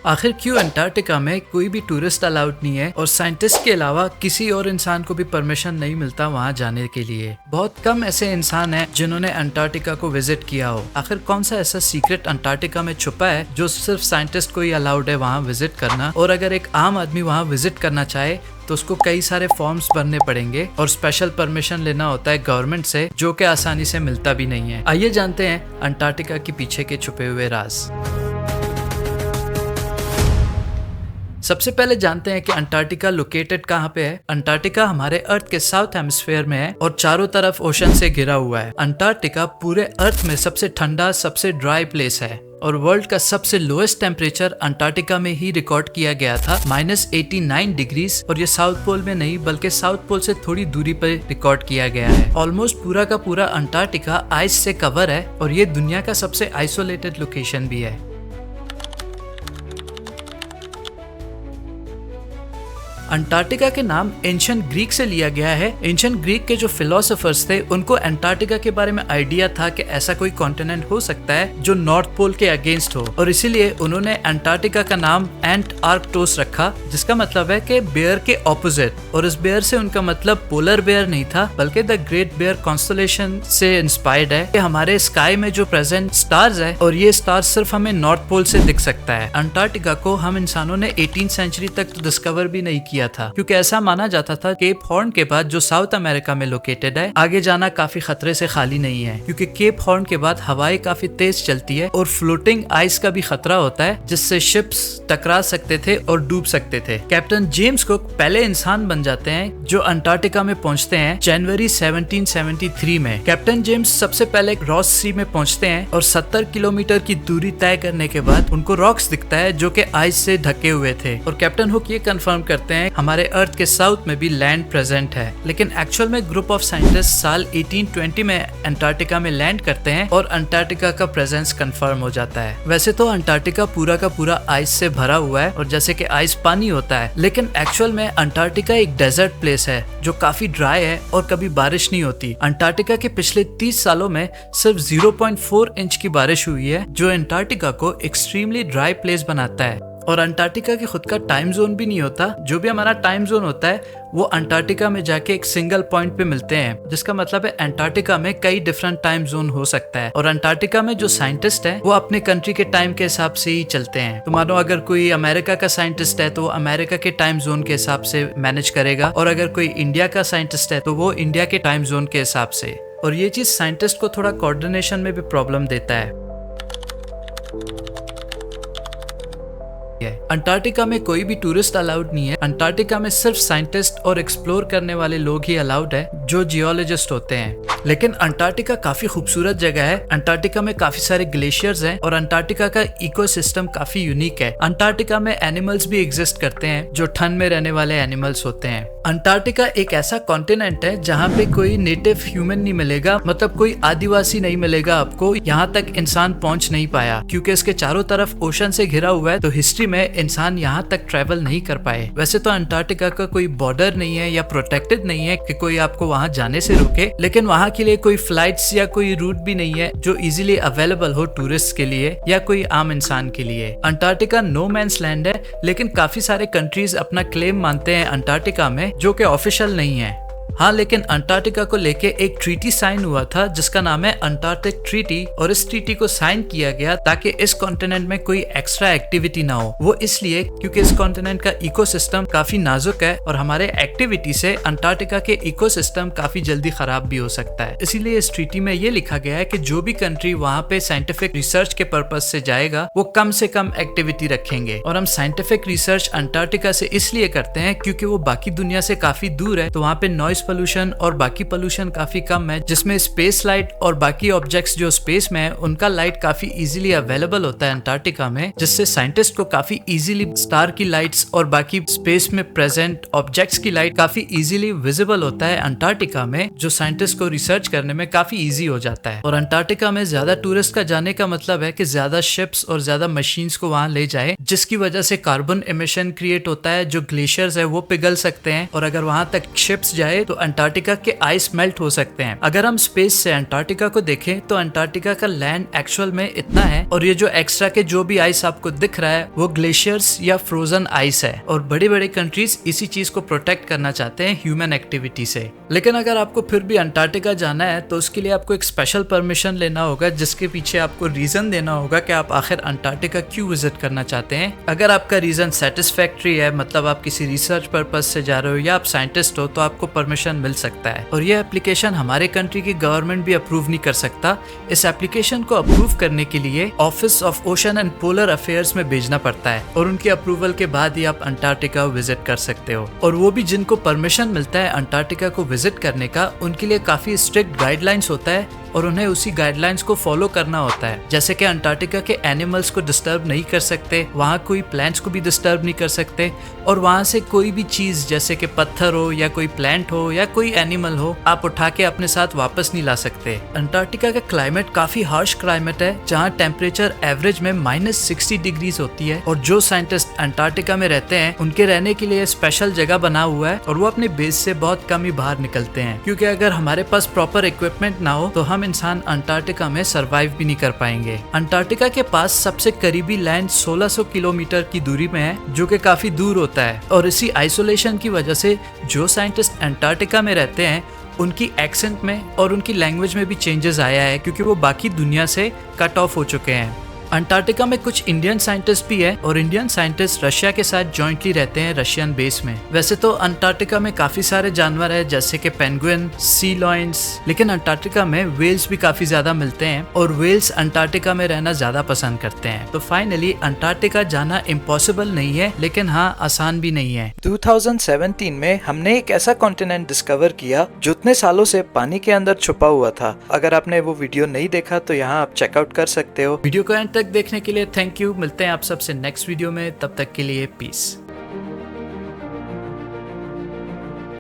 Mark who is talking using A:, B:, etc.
A: आखिर क्यों अंटार्कटिका में कोई भी टूरिस्ट अलाउड नहीं है और साइंटिस्ट के अलावा किसी और इंसान को भी परमिशन नहीं मिलता वहां जाने के लिए। बहुत कम ऐसे इंसान हैं जिन्होंने अंटार्कटिका को विजिट किया हो। आखिर कौन सा ऐसा सीक्रेट अंटार्कटिका में छुपा है जो सिर्फ साइंटिस्ट को ही अलाउड है वहां विजिट करना, और अगर एक आम आदमी वहां विजिट करना चाहे तो उसको कई सारे फॉर्म्स भरने पड़ेंगे और स्पेशल परमिशन लेना होता है गवर्नमेंट से, जो कि आसानी से मिलता भी नहीं है। आइए जानते हैं अंटार्कटिका के पीछे के छुपे हुए राज। सबसे पहले जानते हैं कि अंटार्कटिका लोकेटेड कहाँ पे है। अंटार्कटिका हमारे अर्थ के साउथ हेमिस्फीयर में है और चारों तरफ ओशन से घिरा हुआ है। अंटार्कटिका पूरे अर्थ में सबसे ठंडा, सबसे ड्राई प्लेस है और वर्ल्ड का सबसे लोएस्ट टेम्परेचर अंटार्कटिका में ही रिकॉर्ड किया गया था, -89 डिग्रीज। और ये साउथ पोल में नहीं बल्कि साउथ पोल से थोड़ी दूरी पर रिकॉर्ड किया गया है। ऑलमोस्ट पूरा का पूरा अंटार्कटिका आइस से कवर है और ये दुनिया का सबसे आइसोलेटेड लोकेशन भी है। अंटार्कटिका के नाम एंशिएंट ग्रीक से लिया गया है। एंशिएंट ग्रीक के जो फिलोसोफर्स थे उनको अंटार्कटिका के बारे में आइडिया था कि ऐसा कोई कॉन्टिनेंट हो सकता है जो नॉर्थ पोल के अगेंस्ट हो, और इसीलिए उन्होंने अंटार्कटिका का नाम एंटार्क्टोस रखा, जिसका मतलब है कि बेयर के ऑपोजिट। और इस बेयर से उनका मतलब पोलर बेयर नहीं था बल्कि द ग्रेट बेयर कॉन्स्टलेशन से इंस्पायर्ड है। हमारे स्काई में जो प्रेजेंट स्टार्स है और ये स्टार्स सिर्फ हमें नॉर्थ पोल से दिख सकता है। अंटार्कटिका को हम इंसानों ने 18वीं सेंचुरी तक डिस्कवर भी नहीं किया था, क्योंकि ऐसा माना जाता था केप हॉर्न के बाद जो साउथ अमेरिका में लोकेटेड है, आगे जाना काफी खतरे से खाली नहीं है, क्योंकि केप हॉर्न के बाद हवाएं काफी तेज चलती है और फ्लोटिंग आइस का भी खतरा होता है, जिससे शिप्स टकरा सकते थे और डूब सकते थे। कैप्टन जेम्स कुक पहले इंसान बन जाते हैं जो अंटार्कटिका में पहुंचते हैं जनवरी 1773 में। कैप्टन जेम्स सबसे पहले रॉस सी में पहुंचते हैं और 70 किलोमीटर की दूरी तय करने के बाद उनको रॉक्स दिखता है जो कि आइस से ढके हुए थे, और कैप्टन हुक ये कंफर्म करते हैं हमारे अर्थ के साउथ में भी लैंड प्रेजेंट है। लेकिन एक्चुअल में ग्रुप ऑफ साइंटिस्ट साल 1820 में अंटार्कटिका में लैंड करते हैं और अंटार्कटिका का प्रेजेंस कंफर्म हो जाता है। वैसे तो अंटार्कटिका पूरा का पूरा आइस से भरा हुआ है और जैसे कि आइस पानी होता है, लेकिन एक्चुअल में अंटार्कटिका एक डेजर्ट प्लेस है जो काफी ड्राई है और कभी बारिश नहीं होती। अंटार्कटिका के पिछले 30 सालों में सिर्फ 0.4 इंच की बारिश हुई है, जो अंटार्कटिका को एक्सट्रीमली ड्राई प्लेस बनाता है। और अंटार्कटिका की खुद का टाइम जोन भी नहीं होता। जो भी हमारा टाइम जोन होता है वो अंटार्कटिका में जाके एक सिंगल पॉइंट पे मिलते हैं, जिसका मतलब है अंटार्कटिका में कई डिफरेंट टाइम जोन हो सकता है। और अंटार्कटिका में जो साइंटिस्ट हैं वो अपने कंट्री के टाइम के हिसाब से ही चलते हैं। तो मानो अगर कोई अमेरिका का साइंटिस्ट है तो वो अमेरिका के टाइम जोन के हिसाब से मैनेज करेगा, और अगर कोई इंडिया का साइंटिस्ट है तो वो इंडिया के टाइम जोन के हिसाब से। और ये चीज साइंटिस्ट को थोड़ा कोऑर्डिनेशन में भी प्रॉब्लम देता है। अंटार्कटिका में कोई भी टूरिस्ट अलाउड नहीं है। अंटार्कटिका में सिर्फ साइंटिस्ट और एक्सप्लोर करने वाले लोग ही अलाउड है, जो जियोलॉजिस्ट होते हैं। लेकिन अंटार्कटिका काफी खूबसूरत जगह है। अंटार्कटिका में काफी सारे ग्लेशियर्स हैं और अंटार्कटिका का इकोसिस्टम काफी यूनिक है। अंटार्कटिका में एनिमल्स भी एग्जिस्ट करते हैं जो ठंड में रहने वाले एनिमल्स होते हैं। अंटार्कटिका एक ऐसा कॉन्टिनेंट है जहाँ पे कोई नेटिव ह्यूमन नहीं मिलेगा, मतलब कोई आदिवासी नहीं मिलेगा आपको। यहाँ तक इंसान पहुँच नहीं पाया क्योंकि इसके चारों तरफ ओशन से घिरा हुआ है, तो हिस्ट्री में इंसान यहाँ तक ट्रेवल नहीं कर पाए। वैसे तो अंटार्कटिका का कोई बॉर्डर नहीं है या प्रोटेक्टेड नहीं है कि कोई आपको वहाँ जाने से रोके, लेकिन वहाँ के लिए कोई फ्लाइट्स या कोई रूट भी नहीं है जो इजीली अवेलेबल हो टूरिस्ट के लिए या कोई आम इंसान के लिए। अंटार्कटिका नो मैंस लैंड है, लेकिन काफी सारे कंट्रीज अपना क्लेम मानते हैं अंटार्कटिका में, जो कि ऑफिशियल नहीं है। हाँ, लेकिन अंटार्कटिका को लेके एक ट्रीटी साइन हुआ था जिसका नाम है अंटार्कटिक ट्रीटी, और इस ट्रीटी को साइन किया गया ताकि इस कॉन्टिनेंट में कोई एक्स्ट्रा एक्टिविटी ना हो। वो इसलिए क्योंकि इस कॉन्टिनेंट का इकोसिस्टम काफी नाजुक है और हमारे एक्टिविटी से अंटार्कटिका के इकोसिस्टम काफी जल्दी खराब भी हो सकता है। इसीलिए इस ट्रीटी में ये लिखा गया है कि जो भी कंट्री वहाँ पे साइंटिफिक रिसर्च के पर्पज से जाएगा वो कम से कम एक्टिविटी रखेंगे। और हम साइंटिफिक रिसर्च अंटार्कटिका से इसलिए करते हैं क्योंकि वो बाकी दुनिया से काफी दूर है, तो वहाँ पे नॉइस पोल्यूशन और बाकी पोल्यूशन काफी कम है, जिसमें स्पेस लाइट और बाकी ऑब्जेक्ट्स जो स्पेस में है उनका लाइट काफी इजीली अवेलेबल होता है अंटार्कटिका में, जिससे साइंटिस्ट को काफी इजीली स्टार की लाइट्स और बाकी स्पेस में प्रेजेंट ऑब्जेक्ट्स की लाइट काफी इजीली विजिबल होता है अंटार्कटिका में, जो साइंटिस्ट को रिसर्च करने में काफी इजी हो जाता है। और अंटार्कटिका में ज्यादा टूरिस्ट का जाने का मतलब है कि ज्यादा शिप्स और ज्यादा मशीन्स को वहां ले जाए, जिसकी वजह से कार्बन एमिशन क्रिएट होता है, जो ग्लेशियर्स है वो पिघल सकते हैं, और अगर वहां तक शिप्स जाए तो तो अंटार्कटिका के आइस मेल्ट हो सकते हैं। अगर हम स्पेस से अंटार्कटिका को देखें तो अंटार्कटिका का लैंड एक्चुअल में इतना है, और ये जो एक्स्ट्रा के जो भी आइस आपको दिख रहा है वो ग्लेशियर्स या फ्रोजन आइस है। और बड़े बड़े कंट्रीज इसी चीज को प्रोटेक्ट करना चाहते हैं ह्यूमन एक्टिविटी से। लेकिन अगर आपको फिर भी अंटार्कटिका जाना है तो उसके लिए आपको एक स्पेशल परमिशन लेना होगा, जिसके पीछे आपको रीजन देना होगा कि आप आखिर अंटार्कटिका क्यों विजिट करना चाहते हैं। अगर आपका रीजन सेटिस्फैक्ट्री है, मतलब आप किसी रिसर्च पर्पज से जा रहे हो या आप साइंटिस्ट हो, तो आपको परमिशन मिल सकता है। और यह एप्लीकेशन हमारे कंट्री की गवर्नमेंट भी अप्रूव नहीं कर सकता। इस एप्लीकेशन को अप्रूव करने के लिए office of ocean and polar affairs में भेजना पड़ता है, और उनकी अप्रूवल के बाद ही आप अंटार्कटिका विजिट कर सकते हो। और वो भी जिनको परमिशन मिलता है अंटार्कटिका को विजिट करने का, उनके लिए काफी स्ट्रिक्ट गाइडलाइंस होता है और उन्हें उसी गाइडलाइंस को फॉलो करना होता है। जैसे कि अंटार्कटिका के एनिमल्स को डिस्टर्ब नहीं कर सकते, वहाँ कोई प्लांट्स को भी डिस्टर्ब नहीं कर सकते, और वहाँ से कोई भी चीज जैसे कि पत्थर हो या कोई प्लांट हो या कोई एनिमल हो आप उठा के अपने साथ वापस नहीं ला सकते। अंटार्कटिका का क्लाइमेट काफी हार्श क्लाइमेट है, जहाँ टेम्परेचर एवरेज में -60 डिग्रीज होती है। और जो साइंटिस्ट अंटार्कटिका में रहते हैं उनके रहने के लिए स्पेशल जगह बना हुआ है, और वो अपने बेस से बहुत कम ही बाहर निकलते हैं, क्योंकि अगर हमारे पास प्रॉपर इक्विपमेंट ना हो तो हम इंसान अंटार्कटिका में सरवाइव भी नहीं कर पाएंगे। अंटार्कटिका के पास सबसे करीबी लैंड 1600 किलोमीटर की दूरी में है, जो कि काफी दूर होता है। और इसी आइसोलेशन की वजह से जो साइंटिस्ट अंटार्कटिका में रहते हैं उनकी एक्सेंट में और उनकी लैंग्वेज में भी चेंजेस आया है, क्योंकि वो बाकी दुनिया से कट ऑफ हो चुके हैं। अंटार्कटिका में कुछ इंडियन साइंटिस्ट भी है, और इंडियन साइंटिस्ट रशिया के साथ जॉइंटली रहते हैं रशियन बेस में। वैसे तो अंटार्कटिका में काफी सारे जानवर है, जैसे कि पेंगुइन, सी लॉयंस, लेकिन अंटार्कटिका में वेल्स भी काफी ज्यादा मिलते हैं, और वेल्स अंटार्कटिका में रहना ज्यादा पसंद करते हैं। तो फाइनली अंटार्कटिका जाना इम्पॉसिबल नहीं है, लेकिन हाँ आसान भी नहीं है। 2017 में हमने एक ऐसा कॉन्टिनेंट डिस्कवर किया जो इतने सालों से पानी के अंदर छुपा हुआ था। अगर आपने वो वीडियो नहीं देखा तो यहाँ आप चेकआउट कर सकते हो। वीडियो को एंड तक देखने के लिए थैंक यू। मिलते हैं आप सबसे नेक्स्ट वीडियो में, तब तक के लिए पीस।